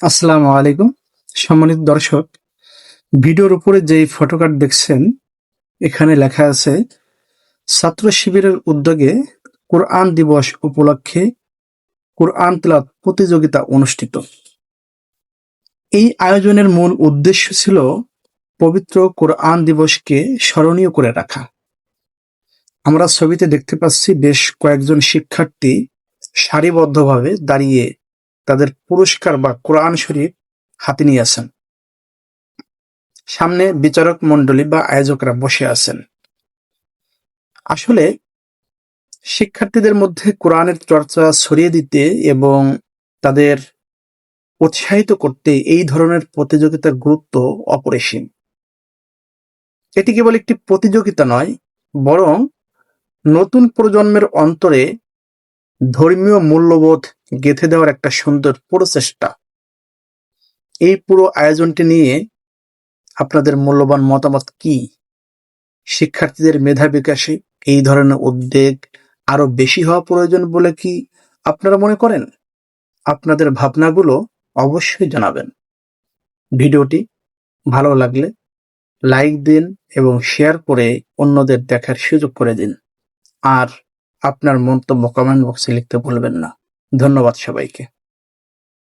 আসসালামু আলাইকুম। সম্মানিত দর্শক, ভিডিওর উপরে যেই ফটোকার্ড দেখছেন, এখানে লেখা আছে ছাত্র শিবিরের উদ্যোগে কোরআন দিবস উপলক্ষে কোরআন তিলাওয়াত প্রতিযোগিতা অনুষ্ঠিত। এই আয়োজনের মূল উদ্দেশ্য ছিল পবিত্র কোরআন দিবসকে স্মরণীয় করে রাখা। আমরা ছবিতে দেখতে পাচ্ছি বেশ কয়েকজন শিক্ষার্থী সারিবদ্ধভাবে দাঁড়িয়ে তাদের পুরস্কার বা কোরআন শরীফ হাতে নিয়ে আছেন। সামনে বিচারক মণ্ডলী বা আয়োজকরা বসে আছেন। আসলে শিক্ষার্থীদের মধ্যে কোরআনের চর্চা ছড়িয়ে দিতে এবং তাদের উৎসাহিত করতে এই ধরনের প্রতিযোগিতার গুরুত্ব অপরিসীম। এটি কেবল একটি প্রতিযোগিতা নয়, বরং নতুন প্রজন্মের অন্তরে ধর্মীয় মূল্যবোধ গেঁথে দেওয়ার একটা সুন্দর প্রচেষ্টা। এই পুরো আয়োজনটি নিয়ে আপনাদের মূল্যবান মতামত কি? শিক্ষার্থীদের মেধা বিকাশে এই ধরনের উদ্যোগ আরো বেশি হওয়া প্রয়োজন বলে কি আপনারা মনে করেন? আপনাদের ভাবনাগুলো অবশ্যই জানাবেন। ভিডিওটি ভালো লাগলে লাইক দিন এবং শেয়ার করে অন্যদের দেখার সুযোগ করে দিন। আর আপনার মন্তব্য কমেন্ট বক্সে লিখতে ভুলবেন না। ধন্যবাদ সবাইকে।